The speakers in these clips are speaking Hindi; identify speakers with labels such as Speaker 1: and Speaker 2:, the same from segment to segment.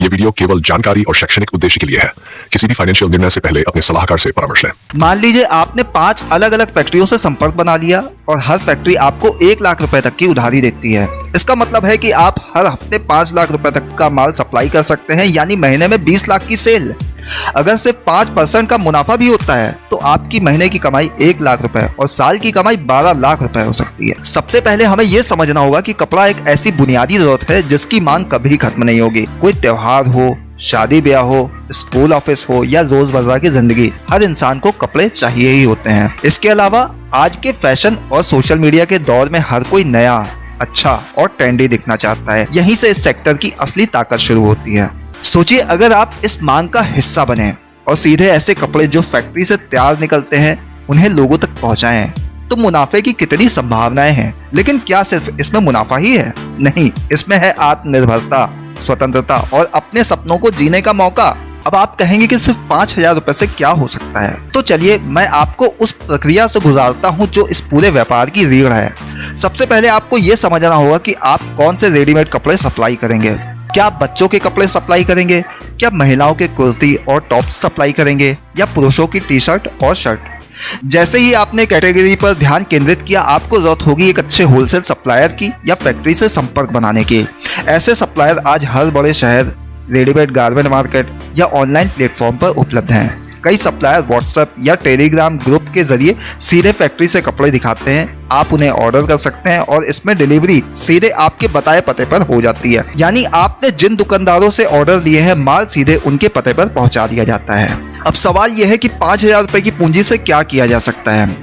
Speaker 1: वीडियो केवल जानकारी और शैक्षणिक उद्देश्य के लिए है। किसी भी फाइनेंशियल निर्णय से पहले अपने सलाहकार से परामर्श लें।
Speaker 2: मान लीजिए आपने 5 अलग अलग फैक्ट्रियों से संपर्क बना लिया और हर फैक्ट्री आपको 1 लाख रुपए तक की उधारी देती है। इसका मतलब है कि आप हर हफ्ते 5 लाख रुपए तक का माल सप्लाई कर सकते हैं, यानी महीने में 20 लाख की सेल। अगर सिर्फ 5% का मुनाफा भी होता है तो आपकी महीने की कमाई 1 लाख रुपए और साल की कमाई 12 लाख रुपए हो सकती है। सबसे पहले हमें यह समझना होगा कि कपड़ा एक ऐसी बुनियादी जरूरत है जिसकी मांग कभी खत्म नहीं होगी। कोई त्योहार हो, शादी ब्याह हो, स्कूल ऑफिस हो या रोजमर्रा की जिंदगी, हर इंसान को कपड़े चाहिए ही होते हैं। इसके अलावा आज के फैशन और सोशल मीडिया के दौर में हर कोई नया, अच्छा और ट्रेंडी दिखना चाहता है। यहीं से इस सेक्टर की असली ताकत शुरू होती है। सोचिए अगर आप इस मांग का हिस्सा बने और सीधे ऐसे कपड़े जो फैक्ट्री से तैयार निकलते हैं उन्हें लोगों तक पहुंचाएं, तो मुनाफे की कितनी संभावनाएं हैं। लेकिन क्या सिर्फ इसमें मुनाफा ही है? नहीं, इसमें है आत्मनिर्भरता, स्वतंत्रता और अपने सपनों को जीने का मौका। अब आप कहेंगे कि सिर्फ 5,000 रुपए से क्या हो सकता है? तो चलिए मैं आपको उस प्रक्रिया से गुजारता हूं जो इस पूरे व्यापार की रीढ़ है। सबसे पहले आपको ये समझना होगा कि आप कौन से रेडीमेड कपड़े सप्लाई करेंगे। क्या आप बच्चों के कपड़े सप्लाई करेंगे? क्या महिलाओं के कुर्ती और टॉप्स सप्लाई करेंगे या पुरुषों की टी शर्ट और शर्ट? जैसे ही आपने कैटेगरी पर ध्यान केंद्रित किया, आपको जरूरत होगी एक अच्छे होलसेल सप्लायर की या फैक्ट्री से संपर्क बनाने की। ऐसे सप्लायर आज हर बड़े शहर, रेडीमेड गारमेंट मार्केट या ऑनलाइन प्लेटफॉर्म पर उपलब्ध हैं। कई सप्लायर व्हाट्सएप या टेलीग्राम ग्रुप के जरिए सीधे फैक्ट्री से कपड़े दिखाते हैं। आप उन्हें ऑर्डर कर सकते हैं और इसमें डिलीवरी सीधे आपके बताए पते पर हो जाती है। यानी आपने जिन दुकानदारों से ऑर्डर लिए हैं, माल सीधे उनके पते पर पहुंचा दिया जाता है। अब सवाल यह है कि 5,000 रुपए की पूंजी से क्या किया जा सकता है?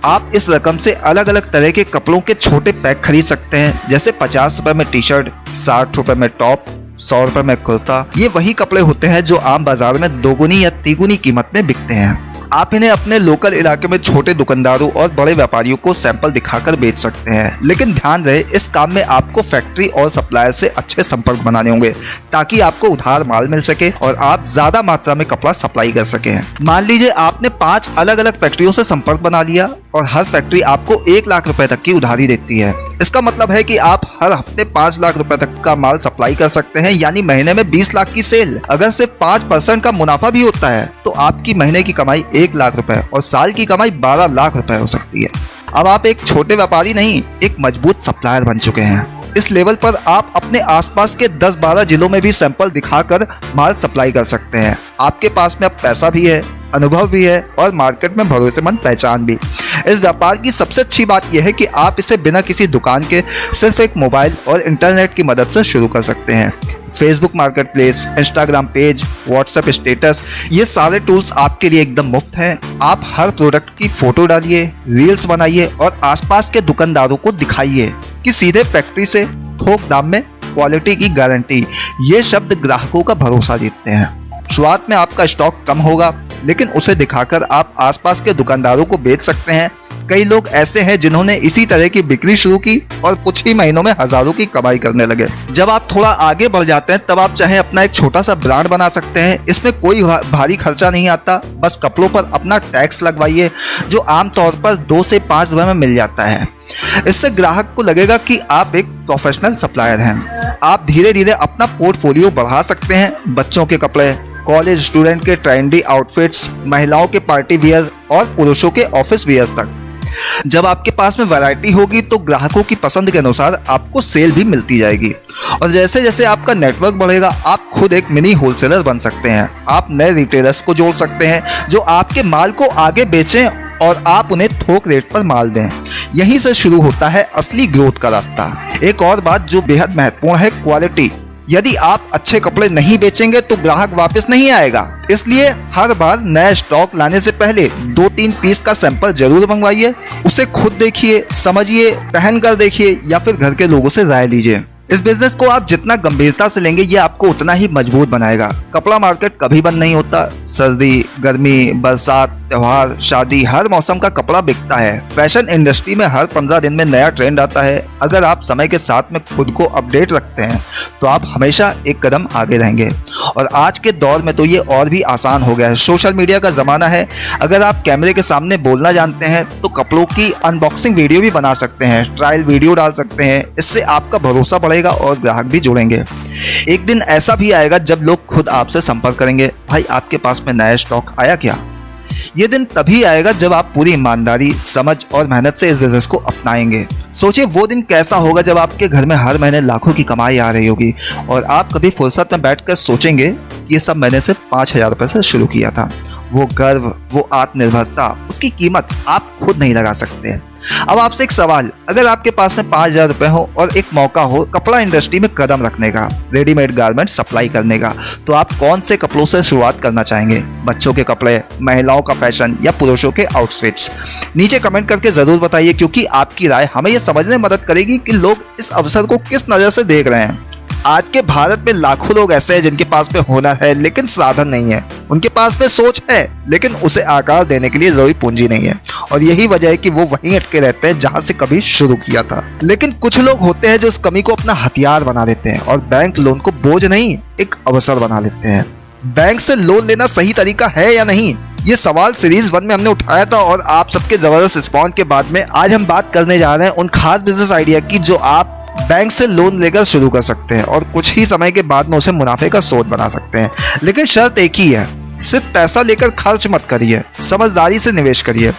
Speaker 2: आप इस रकम से अलग अलग तरह के कपड़ों के छोटे पैक खरीद सकते हैं, जैसे 50 रुपए में टी शर्ट, 60 रुपए में टॉप, 100 रुपए में कुर्ता। ये वही कपड़े होते हैं जो आम बाजार में दोगुनी या तिगुनी कीमत में बिकते हैं। आप इन्हें अपने लोकल इलाके में छोटे दुकानदारों और बड़े व्यापारियों को सैंपल दिखाकर बेच सकते हैं। लेकिन ध्यान रहे, इस काम में आपको फैक्ट्री और सप्लायर से अच्छे संपर्क बनाने होंगे ताकि आपको उधार माल मिल सके और आप ज्यादा मात्रा में कपड़ा सप्लाई कर सकें। मान लीजिए आपने 5 अलग अलग फैक्ट्रियों से संपर्क बना लिया और हर फैक्ट्री आपको 1 लाख रुपए तक की उधारी देती है। इसका मतलब है कि आप हर हफ्ते 5 लाख रुपए तक का माल सप्लाई कर सकते हैं, यानी महीने में 20 लाख की सेल। अगर सिर्फ 5% का मुनाफा भी होता है तो आपकी महीने की कमाई 1 लाख रुपए और साल की कमाई 12 लाख रुपए हो सकती है। अब आप एक छोटे व्यापारी नहीं, एक मजबूत सप्लायर बन चुके हैं। इस लेवल पर आप अपने आसपास के 10-12 जिलों में भी सैंपल दिखाकर माल सप्लाई कर सकते हैं। आपके पास में अब पैसा भी है, अनुभव भी है और मार्केट में भरोसेमंद पहचान भी। इस व्यापार की सबसे अच्छी बात यह है कि आप इसे बिना किसी दुकान के सिर्फ एक मोबाइल और इंटरनेट की मदद से शुरू कर सकते हैं। Facebook market place, Instagram page, WhatsApp status, ये सारे टूल्स आपके लिए एकदम मुफ्त हैं। आप हर प्रोडक्ट की फोटो डालिए, रील्स बनाइए और आसपास के दुकानदारों को दिखाइए कि सीधे फैक्ट्री से थोक दाम में क्वालिटी की गारंटी। ये शब्द ग्राहकों का भरोसा जीतते हैं। शुरुआत में आपका स्टॉक कम होगा, लेकिन उसे दिखाकर आप आसपास के दुकानदारों को बेच सकते हैं। कई लोग ऐसे हैं जिन्होंने इसी तरह की बिक्री शुरू की और कुछ ही महीनों में हजारों की कमाई करने लगे। जब आप थोड़ा आगे बढ़ जाते हैं तब आप चाहे अपना एक छोटा सा ब्रांड बना सकते हैं। इसमें कोई भारी खर्चा नहीं आता, बस कपड़ों पर अपना टैक्स लगवाइए जो आमतौर पर 2 से 5 रुपए में मिल जाता है। इससे ग्राहक को लगेगा कि आप एक प्रोफेशनल सप्लायर हैं। आप धीरे धीरे अपना पोर्टफोलियो बढ़ा सकते हैं। बच्चों के कपड़े, कॉलेज स्टूडेंट के ट्रेंडी आउटफिट्स, महिलाओं के पार्टी वियर और पुरुषों के ऑफिस वियर तक। जब आपके पास में वैरायटी होगी तो ग्राहकों की पसंद के अनुसार आपको सेल भी मिलती जाएगी। और जैसे जैसे आपका नेटवर्क बढ़ेगा, आप खुद एक मिनी होलसेलर बन सकते हैं। आप नए रिटेलर्स को जोड़ सकते हैं जो आपके माल को आगे बेचें और आप उन्हें थोक रेट पर माल दें। यहीं से शुरू होता है असली ग्रोथ का रास्ता। एक और बात जो बेहद महत्वपूर्ण है, क्वालिटी। यदि आप अच्छे कपड़े नहीं बेचेंगे तो ग्राहक वापस नहीं आएगा। इसलिए हर बार नया स्टॉक लाने से पहले 2-3 पीस का सैंपल जरूर मंगवाइए। उसे खुद देखिए, समझिए, पहन कर देखिए या फिर घर के लोगों से राय लीजिए। इस बिजनेस को आप जितना गंभीरता से लेंगे ये आपको उतना ही मजबूत बनाएगा। कपड़ा मार्केट कभी बंद नहीं होता। सर्दी, गर्मी, बरसात, त्योहार, शादी, हर मौसम का कपड़ा बिकता है। फैशन इंडस्ट्री में हर 15 दिन में नया ट्रेंड आता है। अगर आप समय के साथ में खुद को अपडेट रखते हैं तो आप हमेशा एक कदम आगे रहेंगे। और आज के दौर में तो ये और भी आसान हो गया है। सोशल मीडिया का जमाना है। अगर आप कैमरे के सामने बोलना जानते हैं तो कपड़ों की अनबॉक्सिंग वीडियो भी बना सकते हैं, ट्रायल वीडियो डाल सकते हैं। इससे आपका भरोसा बढ़ेगा और ग्राहक भी जुड़ेंगे। एक दिन ऐसा भी आएगा जब लोग खुद आपसे संपर्क करेंगे, भाई आपके पास में नया स्टॉक आया क्या। ये दिन तभी आएगा जब आप पूरी ईमानदारी, समझ और मेहनत से इस बिजनेस को अपनाएंगे। सोचिए वो दिन कैसा होगा जब आपके घर में हर महीने लाखों की कमाई आ रही होगी और आप कभी फुर्सत में बैठकर सोचेंगे कि ये सब मैंने सिर्फ 5,000 रुपए से शुरू किया था। वो गर्व, वो आत्मनिर्भरता, उसकी कीमत आप खुद नहीं लगा सकते। अब आपसे एक सवाल, अगर आपके पास में 5,000 रुपए हो और एक मौका हो कपड़ा इंडस्ट्री में कदम रखने का, रेडीमेड गारमेंट सप्लाई करने का, तो आप कौन से कपड़ों से शुरुआत करना चाहेंगे? बच्चों के कपड़े, महिलाओं का फैशन या पुरुषों के आउटफिट्स? नीचे कमेंट करके जरूर बताइए, क्योंकि आपकी राय हमें यह समझने में मदद करेगी कि लोग इस अवसर को किस नजर से देख रहे हैं। आज के भारत में लाखों लोग ऐसे हैं जिनके पास में हुनर है लेकिन साधन नहीं है। उनके पास में सोच है लेकिन उसे आकार देने के लिए जरूरी पूंजी नहीं है, और यही वजह है कि वो वहीं अटके रहते हैं जहां से कभी शुरू किया था। लेकिन कुछ लोग होते हैं जो इस कमी को अपना हथियार बना देते हैं और बैंक लोन को बोझ नहीं, एक अवसर बना लेते हैं। बैंक से लोन लेना सही तरीका है या नहीं, ये सवाल सीरीज 1 में हमने उठाया था और आप सबके जबरदस्त रिस्पॉन्स के बाद में आज हम बात करने जा रहे हैं उन खास बिजनेस आइडिया की जो आप बैंक से लोन लेकर शुरू कर सकते हैं और कुछ ही समय के बाद में उसे मुनाफे का स्रोत बना सकते हैं। लेकिन शर्त एक ही है, सिर्फ पैसा लेकर खर्च मत करिए, समझदारी से निवेश करिए।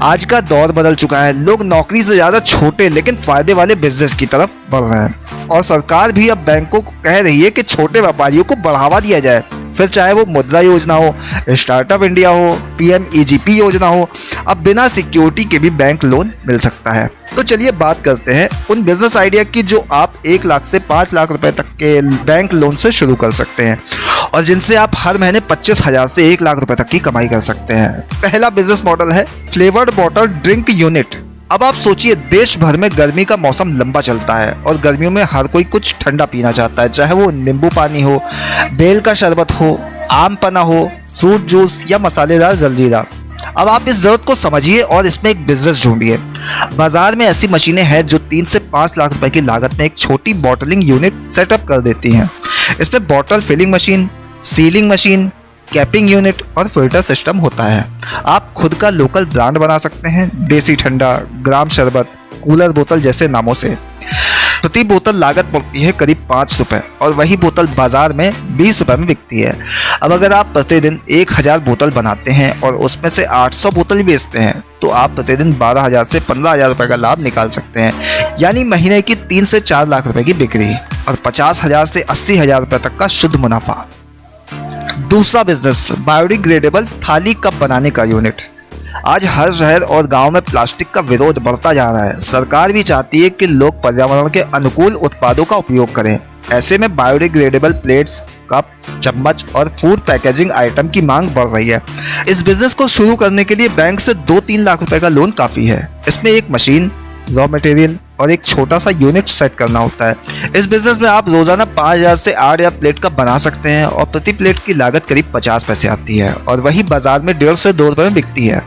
Speaker 2: आज का दौर बदल चुका है, लोग नौकरी से ज्यादा छोटे लेकिन फायदे वाले बिजनेस की तरफ बढ़ रहे हैं और सरकार भी अब बैंकों को कह रही है कि छोटे व्यापारियों को बढ़ावा दिया जाए। फिर चाहे वो मुद्रा योजना हो, स्टार्टअप इंडिया हो, PMEGP योजना हो, अब बिना सिक्योरिटी के भी बैंक लोन मिल सकता है। तो चलिए बात करते हैं उन बिजनेस आइडिया की जो आप 1 लाख से 5 लाख रुपए तक के बैंक लोन से शुरू कर सकते हैं और जिनसे आप हर महीने 25,000 से 1 लाख रुपए तक की कमाई कर सकते हैं। पहला बिजनेस मॉडल है फ्लेवर्ड वाटर ड्रिंक यूनिट। अब आप सोचिए, देश भर में गर्मी का मौसम लंबा चलता है और गर्मियों में हर कोई कुछ ठंडा पीना चाहता है, चाहे वो नींबू पानी हो, बेल का शरबत हो, आम पन्ना हो, फ्रूट जूस या मसालेदार जलजीरा। अब आप इस जरूरत को समझिए और इसमें एक बिजनेस ढूंढिए। बाजार में ऐसी मशीनें हैं जो 3 से 5 लाख रुपए की लागत में एक छोटी बॉटलिंग यूनिट सेटअप कर देती हैं। इसमें bottle filling machine, sealing machine, capping unit और फिल्टर सिस्टम होता है। आप खुद का लोकल ब्रांड बना सकते हैं, देसी ठंडा, ग्राम शरबत, कूलर बोतल जैसे नामों से। प्रति बोतल लागत पड़ती है करीब 5 रुपए और वही बोतल बाजार में 20 रुपए में बिकती है। अब अगर आप प्रतिदिन 1000 बोतल बनाते हैं और उसमें से 800 बोतल बेचते हैं तो आप प्रतिदिन 12,000 से 15,000 रुपए का लाभ निकाल सकते हैं, यानी महीने की 3 से 4 लाख रुपए की बिक्री और 50,000 से 80,000 रुपए तक का शुद्ध मुनाफा। दूसरा बिजनेस, बायोडिग्रेडेबल थाली कप बनाने का यूनिट। आज हर शहर और गांव में प्लास्टिक का विरोध बढ़ता जा रहा है। सरकार भी चाहती है कि लोग पर्यावरण के अनुकूल उत्पादों का उपयोग करें। ऐसे में बायोडिग्रेडेबल प्लेट्स, कप, चम्मच और फूड पैकेजिंग आइटम की मांग बढ़ रही है। इस बिजनेस को शुरू करने के लिए बैंक से 2-3 लाख रुपए का लोन काफी है। इसमें एक मशीन, रॉ मटेरियल और एक छोटा सा यूनिट सेट करना होता है। इस बिजनेस में आप रोजाना 5,000 से 8,000 प्लेट का बना सकते हैं और प्रति प्लेट की लागत करीब 50 पैसे आती है और वही बाजार में 1.5 से 2 रुपए में बिकती है।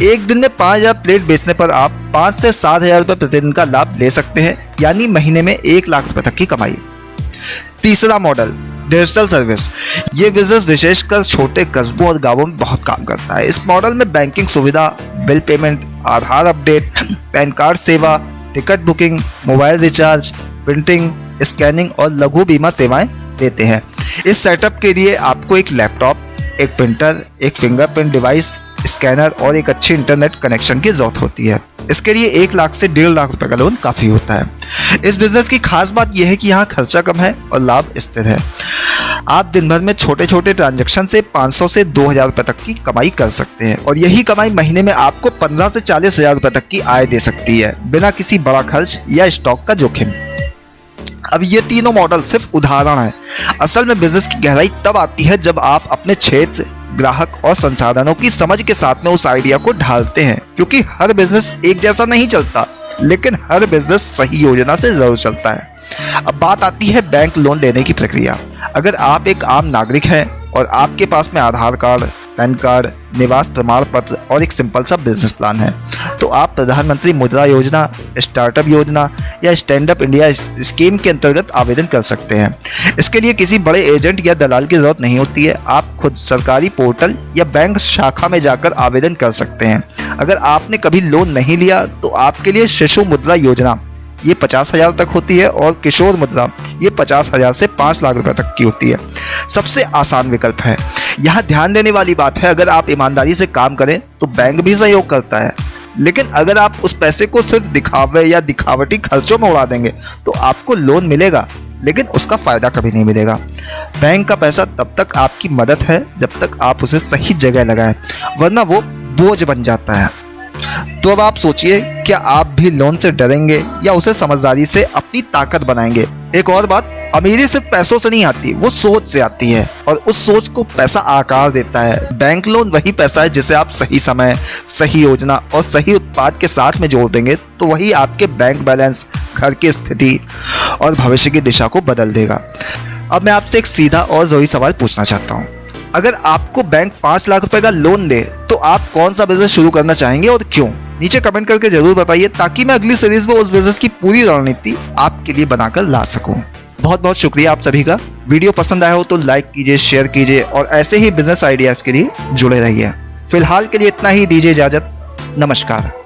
Speaker 2: एक दिन में 5,000 प्लेट बेचने पर आप 5 से 7,000 रुपए प्रतिदिन का लाभ ले सकते हैं, यानी महीने में 1 लाख रुपए तक की कमाई। तीसरा मॉडल, डिजिटल सर्विस। ये बिजनेस विशेषकर छोटे कस्बों और गांवों में बहुत काम करता है। इस मॉडल में बैंकिंग सुविधा, बिल पेमेंट, आधार अपडेट, पैन कार्ड सेवा, ticket booking, mobile recharge, printing, scanning और लघु बीमा सेवाएं देते हैं। इस सेटअप के लिए आपको एक लैपटॉप, एक प्रिंटर, एक फिंगरप्रिंट डिवाइस, स्कैनर और एक अच्छी इंटरनेट कनेक्शन की जरूरत होती है। इसके लिए 1 लाख से 1.5 लाख रुपए का लोन काफी होता है। इस बिजनेस की खास बात यह है कि यहाँ खर्चा कम है और लाभ स्थिर है। आप दिन भर में छोटे छोटे ट्रांजैक्शन से 500 से 2,000 रुपए तक की कमाई कर सकते हैं और यही कमाई महीने में आपको 15 से 40,000 रुपए तक की आय दे सकती है, बिना किसी बड़ा खर्च या स्टॉक का जोखिम। अब ये तीनों मॉडल सिर्फ उदाहरण है। असल में बिजनेस की गहराई तब आती है जब आप अपने क्षेत्र, ग्राहक और संसाधनों की समझ के साथ में उस आइडिया को ढालते हैं, क्योंकि हर बिजनेस एक जैसा नहीं चलता, लेकिन हर बिजनेस सही योजना से जरूर चलता है। अब बात आती है बैंक लोन लेने की प्रक्रिया। अगर आप एक आम नागरिक हैं और आपके पास में आधार कार्ड, पैन कार्ड, निवास प्रमाण पत्र और एक सिंपल सा बिजनेस प्लान है, तो आप प्रधानमंत्री मुद्रा योजना, स्टार्टअप योजना या स्टैंड अप इंडिया स्कीम के अंतर्गत आवेदन कर सकते हैं। इसके लिए किसी बड़े एजेंट या दलाल की जरूरत नहीं होती है। आप खुद सरकारी पोर्टल या बैंक शाखा में जाकर आवेदन कर सकते हैं। अगर आपने कभी लोन नहीं लिया तो आपके लिए शिशु मुद्रा योजना ये 50,000 तक होती है और किशोर मुद्रा ये 50,000 से 5 लाख रुपए तक की होती है। सबसे आसान विकल्प है। यहाँ ध्यान देने वाली बात है, अगर आप ईमानदारी से काम करें तो बैंक भी सहयोग करता है, लेकिन अगर आप उस पैसे को सिर्फ दिखावे या दिखावटी खर्चों में उड़ा देंगे तो आपको लोन मिलेगा लेकिन उसका फायदा कभी नहीं मिलेगा। बैंक का पैसा तब तक आपकी मदद है जब तक आप उसे सही जगह लगाएं, वरना वो बोझ बन जाता है। तो अब आप सोचिए, क्या आप भी लोन से डरेंगे या उसे समझदारी से अपनी ताकत बनाएंगे? एक और बात, अमीरी सिर्फ पैसों से नहीं आती, वो सोच से आती है और उस सोच को पैसा आकार देता है। बैंक लोन वही पैसा है जिसे आप सही समय, सही योजना और सही उत्पाद के साथ में जोड़ देंगे तो वही आपके बैंक बैलेंस, घर की स्थिति और भविष्य की दिशा को बदल देगा। अब मैं आपसे एक सीधा और जरूरी सवाल पूछना चाहता हूँ। अगर आपको बैंक 5 लाख रुपए का लोन दे तो आप कौन सा बिजनेस शुरू करना चाहेंगे और क्यों? नीचे कमेंट करके जरूर बताइए ताकि मैं अगली सीरीज में उस बिजनेस की पूरी रणनीति आपके लिए बनाकर ला सकूं। बहुत बहुत शुक्रिया आप सभी का। वीडियो पसंद आया हो तो लाइक कीजिए, शेयर कीजिए और ऐसे ही बिजनेस आइडियाज के लिए जुड़े रहिए। फिलहाल के लिए इतना ही, दीजिए इजाजत। नमस्कार।